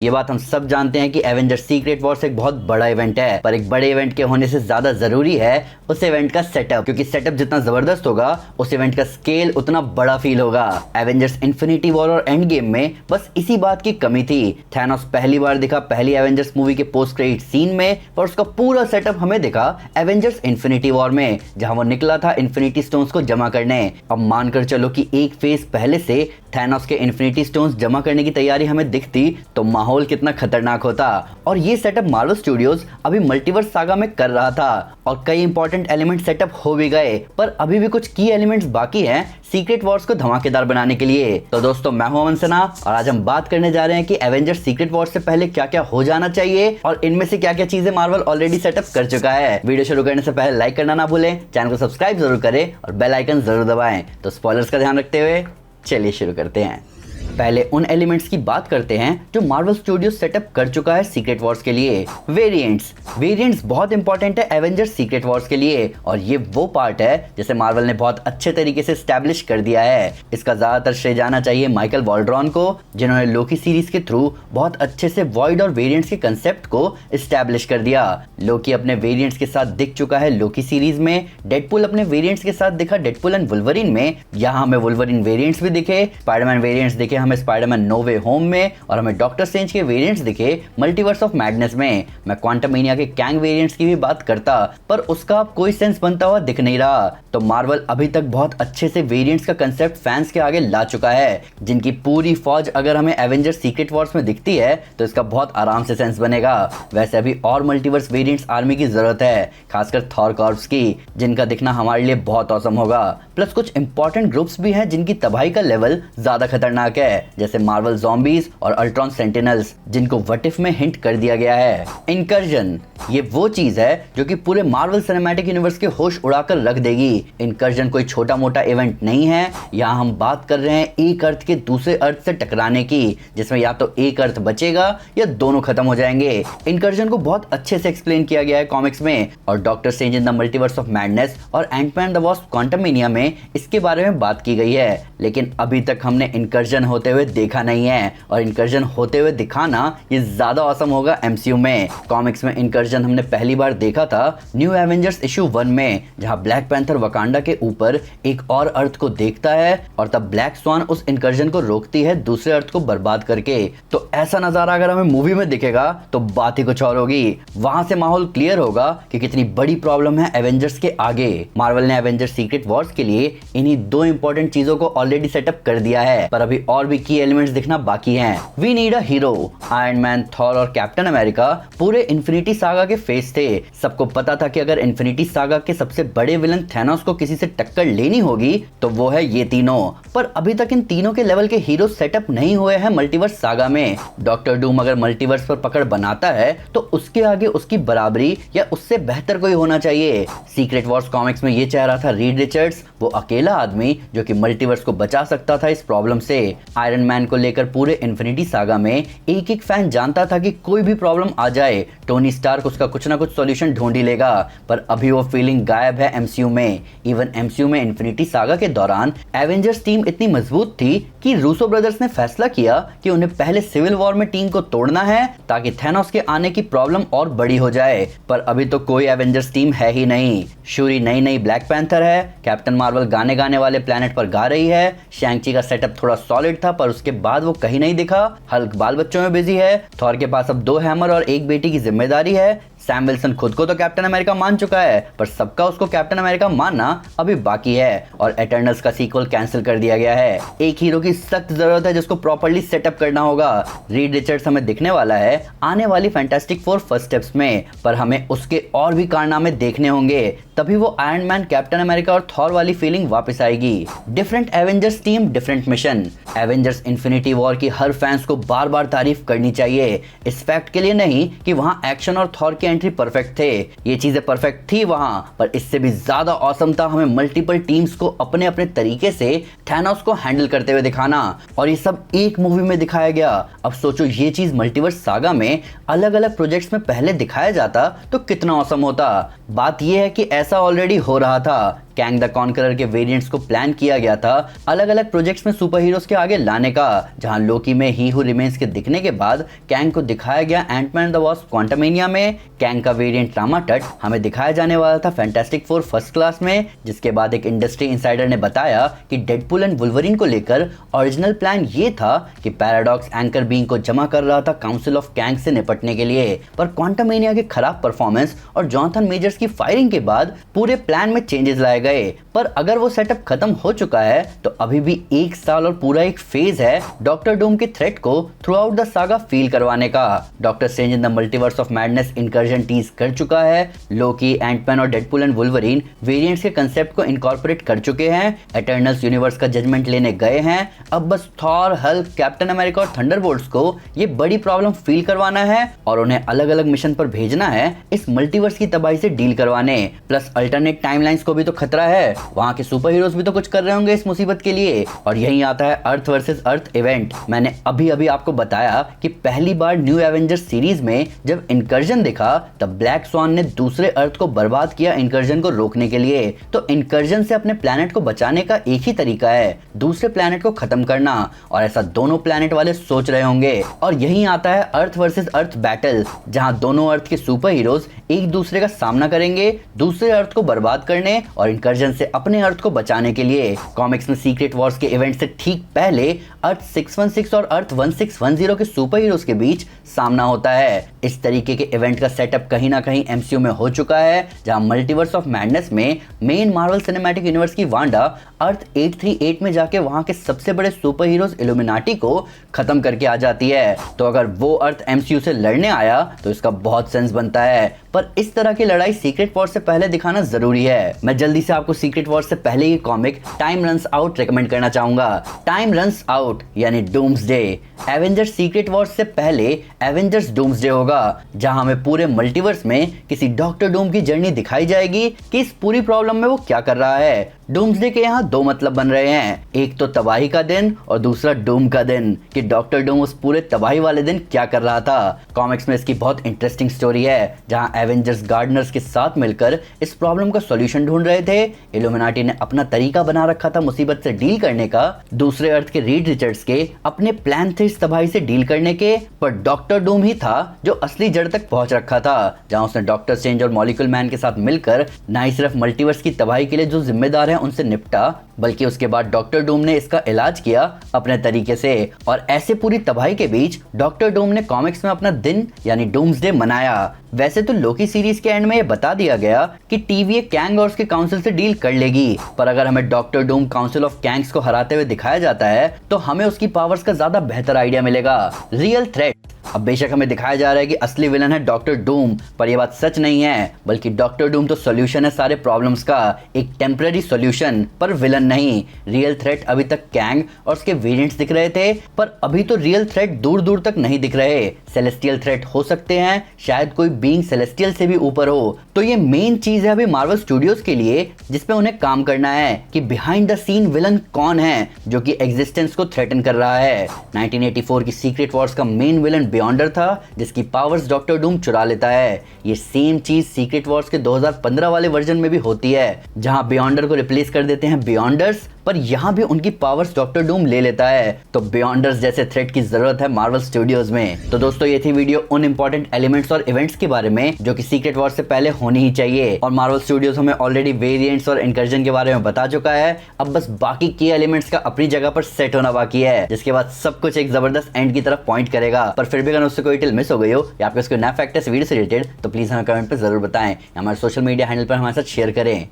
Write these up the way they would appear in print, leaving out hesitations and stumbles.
ये बात हम सब जानते हैं कि एवेंजर्स सीक्रेट वॉर्स एक बहुत बड़ा इवेंट है, पर एक बड़े इवेंट के होने से ज्यादा जरूरी है उस इवेंट का सेटअप, क्योंकि सेटअप जितना जबरदस्त होगा उस इवेंट का स्केल उतना बड़ा फील होगा। एवेंजर्स इन्फिनिटी वॉर और एंड गेम में बस इसी बात की कमी थी। थैनोस पहली बार दिखा पहली एवेंजर्स मूवी के पोस्ट क्रेडिट सीन में, पर उसका पूरा सेटअप हमें दिखा एवेंजर्स इन्फिनिटी वॉर में, जहां वो निकला था इन्फिनिटी स्टोन्स को जमा करने। अब मानकर चलो कि एक फेज पहले से थैनोस के इन्फिनिटी स्टोन्स जमा करने की तैयारी हमें दिखती तो माहौल कितना खतरनाक होता। और ये सेटअप मार्वल स्टूडियोज अभी मल्टीवर्स सागा में कर रहा था और कई इंपॉर्टेंट एलिमेंट सेटअप हो भी गए, पर अभी भी कुछ की एलिमेंट्स बाकी हैं सीक्रेट वॉर्स को धमाकेदार बनाने के लिए। तो दोस्तों, मैं हूं अमन सना और आज हम बात करने जा रहे हैं कि एवेंजर्स सीक्रेट वॉर्स से पहले क्या क्या हो जाना चाहिए और इनमें से क्या क्या चीजें मार्वल ऑलरेडी सेटअप कर चुका है। वीडियो शुरू करने से पहले लाइक करना ना भूलें, चैनल को सब्सक्राइब जरूर करें और बेल आइकन जरूर दबाएं। तो स्पॉयलर्स का ध्यान रखते हुए चलिए शुरू करते हैं। पहले उन एलिमेंट्स की बात करते हैं जो मार्वल स्टूडियो सेटअप कर चुका है सीक्रेट वॉर्स के लिए। वेरिएंट्स बहुत इंपॉर्टेंट है एवेंजर्स सीक्रेट वॉर्स के लिए, और ये वो पार्ट है जिसे मार्वल ने बहुत अच्छे तरीके से एस्टैब्लिश कर दिया है। इसका ज्यादातर श्रेय जाना चाहिए माइकल वॉल्ड्रॉन को, जिन्होंने लोकी सीरीज के थ्रू बहुत अच्छे से वॉइड और वेरिएंट्स के कंसेप्ट को एस्टैब्लिश कर दिया। लोकी अपने वेरिएंट्स के साथ दिख चुका है लोकी सीरीज में, डेडपुल अपने वेरिएंट्स के साथ दिखा डेडपुल एंड वुल्वरीन में, यहाँ हमें वुल्वरीन वेरिएंट्स भी दिखे, स्पाइडरमैन वेरिएंट्स दिखे हमें स्पाइडरमैन नो वे होम में, और हमें डॉक्टर स्ट्रेंज के वेरिएंट्स दिखे मल्टीवर्स ऑफ मैडनेस में। मैं क्वांटममेनिया के कैंग वेरिएंट्स की भी बात करता, पर उसका अब कोई सेंस बनता हुआ दिख नहीं रहा। तो मार्वल अभी तक बहुत अच्छे से वेरिएंट्स का कंसेप्ट फैंस के आगे ला चुका है, जिनकी पूरी फौज अगर हमें एवेंजर्स सीक्रेट वॉर्स में दिखती है तो इसका बहुत आराम से सेंस बनेगा। वैसे अभी और मल्टीवर्स वेरिएंट्स आर्मी की जरूरत है, खासकर थॉर कॉर्प्स की, जिनका दिखना हमारे लिए बहुत औसम होगा। प्लस कुछ इंपॉर्टेंट ग्रुप्स भी हैं जिनकी तबाही का लेवल ज्यादा खतरनाक है, जैसे मार्वल ज़ॉम्बीज और अल्ट्रॉन सेंटिनल्स, जिनको व्हाट इफ में हिंट कर दिया गया है। इनकर्जन, ये वो चीज है जो कि पूरे मार्वल सिनेमैटिक यूनिवर्स के होश उड़ाकर रख देगी। इनकर्जन कोई छोटा मोटा इवेंट नहीं है, यहाँ हम बात कर रहे हैं एक अर्थ के दूसरे अर्थ से टकराने की, जिसमें या तो एक अर्थ बचेगा या दोनों खत्म हो जाएंगे। इनकर्जन को बहुत अच्छे से एक्सप्लेन किया गया है कॉमिक्स में, और doctor Strange in the Multiverse of madness और एंटमैन द वास्प क्वांटममेनिया में इसके बारे में बात की गई है। लेकिन अभी तक हमने इनकर्जन होते हुए देखा नहीं है, और इनकर्जन होते हुए दिखाना ये ज्यादा औसम होगा एमसीयू में। कॉमिक्स में इनकर्जन हमने पहली बार देखा था न्यू एवेंजर्स इशू 1 में, जहां ब्लैक पैंथर वकांडा के ऊपर एक और अर्थ को देखता है और तब ब्लैक स्वान उस इनकर्जन को रोकती है दूसरे अर्थ को बर्बाद करके। तो ऐसा नजारा अगर हमें मूवी में दिखेगा तो बात ही कुछ और होगी। वहां से माहौल क्लियर होगा कि कितनी बड़ी प्रॉब्लम है एवेंजर्स के आगे। मार्वल ने एवेंजर्स सीक्रेट वॉर्स के लिए इन्हीं दो इंपॉर्टेंट चीजों को ऑलरेडी सेटअप कर दिया है, पर अभी और भी की एलिमेंट्स दिखना बाकी हैं। We need a hero. Iron Man, Thor और कैप्टन अमेरिका पूरे इन्फिनिटी सागा के फेस थे। सबको पता था कि अगर इन्फिनिटी सागा के सबसे बड़े विलन थैनोस को किसी से टक्कर लेनी होगी तो वो है ये तीनों, पर अभी तक इन तीनों के लेवल के हीरो सेटअप नहीं हुए हैं मल्टीवर्स सागा में। डॉक्टर डूम अगर मल्टीवर्स पर पकड़ बनाता है तो उसके आगे उसकी बराबरी या उससे बेहतर कोई होना चाहिए। सीक्रेट वॉर्स कॉमिक्स में ये चाह रहा था रीड रिचर्ड्स, वो अकेला आदमी जो कि मल्टीवर्स को बचा सकता था इस प्रॉब्लम से। आयरन मैन को लेकर पूरे इन्फिनिटी सागा में एक एक फैन जानता था कि कोई भी प्रॉब्लम आ जाए टोनी स्टार्क उसका कुछ ना कुछ सॉल्यूशन ढूंढ ही लेगा, पर अभी वो फीलिंग गायब है एमसीयू में। इवन एमसीयू में इन्फिनिटी सागा के दौरान एवेंजर्स टीम इतनी मजबूत थी कि रूसो ब्रदर्स ने फैसला किया कि उन्हें पहले सिविल वॉर में टीम को तोड़ना है ताकि थैनोस के आने की प्रॉब्लम और बड़ी हो जाए, पर अभी तो कोई एवेंजर्स टीम है ही नहीं। शूरी नई ब्लैक पैंथर है, कैप्टन मार्वल गाने गाने वाले प्लेनेट पर गा रही है, शैंग-ची का सेटअप थोड़ा सॉलिड था पर उसके बाद वो कहीं नहीं दिखा, हल्क बाल बच्चों में बिजी है, थॉर के पास अब 2 हैमर और एक बेटी की जिम्मेदारी है, सैम विल्सन खुद को तो कैप्टन अमेरिका मान चुका है पर सबका उसको कैप्टन अमेरिका मानना अभी बाकी है, और एटर्नल्स का सीक्वल कैंसिल कर दिया गया है। एक हीरो की सख्त जरूरत है जिसको प्रॉपर्ली सेटअप करना होगा। रीड रिचर्ड्स हमें दिखने वाला है आने वाली फैंटास्टिक फोर फर्स्ट स्टेप्स में, पर हमें उसके और भी कारनामे देखने होंगे, तभी वो आयरन मैन, कैप्टन अमेरिका और थॉर वाली फीलिंग वापस आएगी। Different Avengers team, different mission. Avengers infinity war की हर फैंस को बार बार तारीफ करनी चाहिए, इस फैक्ट के लिए नहीं कि वहां एक्शन और थॉर की एंट्री परफेक्ट थे, ये चीजें परफेक्ट थी वहां, पर इससे भी ज्यादा औसम था हमें मल्टीपल टीम्स को अपने अपने तरीके से थैनोस को हैंडल करते हुए दिखाना, और ये सब एक मूवी में दिखाया गया। अब सोचो ये चीज मल्टीवर्स सागा में अलग अलग प्रोजेक्ट्स में पहले दिखाया जाता तो कितना औसम होता। बात यह है कि ऐसा ऑलरेडी हो रहा था। कैंग द कॉन्करर के वेरिएंट्स को प्लान किया गया था अलग अलग प्रोजेक्ट्स में सुपर हीरोज के आगे लाने का, जहां लोकी में ही हू रिमेन्स के दिखने के बाद कैंग को दिखाया गया एंटमैन द वास्प क्वांटमेनिया में। कैंग का वेरिएंट रामाटट हमें दिखाया जाने वाला था फैंटास्टिक फोर फर्स्ट क्लास में, जिसके बाद एक इंडस्ट्री इनसाइडर ने बताया कि डेडपूल एंड वुल्वरीन को लेकर ओरिजिनल प्लान ये था कि पैराडॉक्स एंकर बीइंग को जमा कर रहा था काउंसिल ऑफ कैंग से निपटने के लिए, पर क्वांटमेनिया के खराब परफॉर्मेंस और जॉनथन मेजर्स की फायरिंग के बाद पूरे प्लान में चेंजेस लाए गए। पर अगर वो सेटअप खत्म हो चुका है तो अभी भी 1 साल और पूरा एक फेज है डॉक्टर डूम के थ्रेट को throughout the saga feel करवाने का। Doctor Strange in the Multiverse of Madness incursion tease कर चुका है, लोकी, एंटमैन और डेडपूल एंड वुल्वरीन वेरिएंट्स के कंसेप्ट को इनकॉर्पोरेट कर चुके हैं, एटर्नल्स यूनिवर्स का जजमेंट लेने गए हैं। अब बस थॉर, हल्क, कैप्टन अमेरिका और थंडरबोल्ट्स को ये बड़ी प्रॉब्लम फील करवाना है और उन्हें अलग अलग मिशन पर भेजना है इस मल्टीवर्स की तबाही से डील करवाने। प्लस अल्टरनेट टाइमलाइंस को भी तो खतरा है, वहां के सुपर हीरोज भी तो कुछ कर रहे होंगे इस मुसीबत के लिए। और यही आता है अर्थ वर्सेस अर्थ इवेंट। मैंने अभी आपको बताया कि पहली बार न्यू एवेंजर्स सीरीज में जब इनकर्जन दिखा तब ब्लैक स्वान ने दूसरे अर्थ को बर्बाद किया इनकर्जन को रोकने के लिए। तो इनकर्जन से अपने प्लेनेट को बचाने का एक ही तरीका है, दूसरे प्लेनेट को खत्म करना, और ऐसा दोनों प्लेनेट वाले सोच रहे होंगे। और यही आता है अर्थ वर्सेस अर्थ बैटल, जहां दोनों अर्थ के सुपर हीरोज एक दूसरे का सामना करेंगे दूसरे अर्थ को बर्बाद करने और इनकर्जन से अपने अर्थ को बचाने के लिए। कॉमिक्स में सीक्रेट वॉर्स के इवेंट से ठीक पहले अर्थ 616 और अर्थ 1610 के सुपर हीरोज के बीच सामना होता है। इस तरीके के इवेंट का सेटअप कहीं ना कहीं एमसीयू में हो चुका है, जहां मल्टीवर्स ऑफ मैडनेस में मेन मार्वल सिनेमैटिक यूनिवर्स की वांडा अर्थ 838 में जाके वहां के सबसे बड़े सुपर हीरोज इल्यूमिनाटी को खत्म करके आ जाती है। तो अगर वो अर्थ एमसीयू से लड़ने आया तो इसका बहुत सेंस बनता है, पर इस तरह की लड़ाई सीक्रेट वॉर से पहले दिखाना जरूरी है। मैं जल्दी से आपको सीक्रेट वॉर से पहले की comic time runs out recommend करना चाहूंगा। टाइम रन्स आउट यानी डूम्सडे। एवेंजर्स सीक्रेट वॉर से पहले एवेंजर्स डूम्सडे होगा, जहां हमें पूरे मल्टीवर्स में किसी डॉक्टर डूम की जर्नी दिखाई जाएगी कि इस पूरी प्रॉब्लम में वो क्या कर रहा है। डूम्सडे के यहाँ दो मतलब बन रहे हैं, एक तो तबाही का दिन और दूसरा डूम का दिन, कि डॉक्टर डूम उस पूरे तबाही वाले दिन क्या कर रहा था। कॉमिक्स में इसकी बहुत इंटरेस्टिंग स्टोरी है, जहां एवेंजर्स गार्डनर्स के साथ मिलकर इस प्रॉब्लम का सॉल्यूशन ढूंढ रहे थे। इल्यूमिनाटी ने अपना तरीका बना रखा था मुसीबत से डील करने का, दूसरे अर्थ के रीड रिचर्ड्स के अपने प्लान थे इस तबाही से डील करने के, पर डॉक्टर डूम ही था जो असली जड़ तक पहुंच रखा था, जहां उसने डॉक्टर स्ट्रेंज और मॉलिक्यूल मैन के साथ मिलकर ना ही सिर्फ मल्टीवर्स की तबाही के लिए जो जिम्मेदार है उनसे निपटा, बल्कि उसके बाद डॉक्टर डूम ने इसका इलाज किया अपने तरीके से। और ऐसे पूरी तबाही के बीच डॉक्टर डूम ने कॉमिक्स में अपना दिन यानी डूम्सडे मनाया। वैसे तो लोकी सीरीज के एंड में ये बता दिया गया कि टीवीए कैंग और उसके काउंसिल से डील कर लेगी, पर अगर हमें डॉक्टर डूम काउंसिल ऑफ कैंग्स को हराते हुए दिखाया जाता है तो हमें उसकी पावर्स का ज्यादा बेहतर आइडिया मिलेगा। Real threat. अब बेशक हमें दिखाया जा रहा है कि असली विलन है डॉक्टर डूम, पर यह बात सच नहीं है, बल्कि डॉक्टर डूम तो सॉल्यूशन है सारे प्रॉब्लम्स का, एक टेम्पररी सॉल्यूशन, पर विलन नहीं। रियल थ्रेट अभी तक कैंग और उसके वेरिएंट्स दिख रहे थे, पर अभी तो रियल थ्रेट दूर दूर तक नहीं दिख रहे। सेलेस्टियल थ्रेट हो सकते हैं, शायद कोई बीइंग सेलेस्टियल से भी ऊपर हो। तो ये मेन चीज है अभी मार्वल स्टूडियोज के लिए, जिसपे उन्हें काम करना है कि बिहाइंड द सीन विलन कौन है जो कि एग्जिस्टेंस को थ्रेटन कर रहा है। 1984 की सीक्रेट वॉर्स का मेन विलन बियॉन्डर था, जिसकी पावर्स डॉक्टर डूम चुरा लेता है। ये सेम चीज सीक्रेट वॉर्स के 2015 वाले वर्जन में भी होती है, जहां बियॉन्डर को रिप्लेस कर देते हैं बियॉन्डर्स, पर यहां भी उनकी पावर्स डॉक्टर डूम ले लेता है। तो बियॉन्डर्स जैसे थ्रेट की जरूरत है मार्वल स्टूडियोज में। तो दोस्तों ये थी वीडियो उन इंपॉर्टेंट एलिमेंट्स और इवेंट्स के बारे में जो कि सीक्रेट वॉर से पहले होनी ही चाहिए, और मार्वल स्टूडियोज हमें ऑलरेडी वेरिएंट्स और इनकर्जन के बारे में बता चुका है। अब बस बाकी की एलिमेंट्स का अपनी जगह पर सेट होना बाकी है, जिसके बाद सब कुछ एक जबरदस्त एंड की तरफ पॉइंट करेगा। पर फिर भी अगर उससे कोई डिटेल मिस हो गई हो या आपको इसको नया फैक्ट है इस वीडियो से रिलेटेड, तो प्लीज हमें कमेंट पर जरूर बताएं, हमारे सोशल मीडिया हैंडल पर हमारे साथ शेयर करें,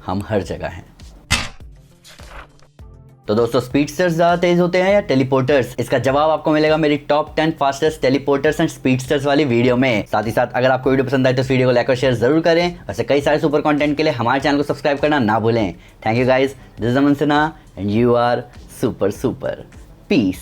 हम हर जगह हैं। तो दोस्तों स्पीडस्टर्स ज्यादा तेज होते हैं या टेलीपोर्टर्स? इसका जवाब आपको मिलेगा मेरी टॉप 10 फास्टेस्ट टेलीपोर्टर्स एंड स्पीडस्टर्स वाली वीडियो में। साथ ही साथ अगर आपको वीडियो पसंद आए तो इस वीडियो को लाइक और शेयर जरूर करें। वैसे कई सारे सुपर कंटेंट के लिए हमारे चैनल को सब्सक्राइब करना ना भूलें। Thank you guys, this is Aman Sinha and you are super super. Piece.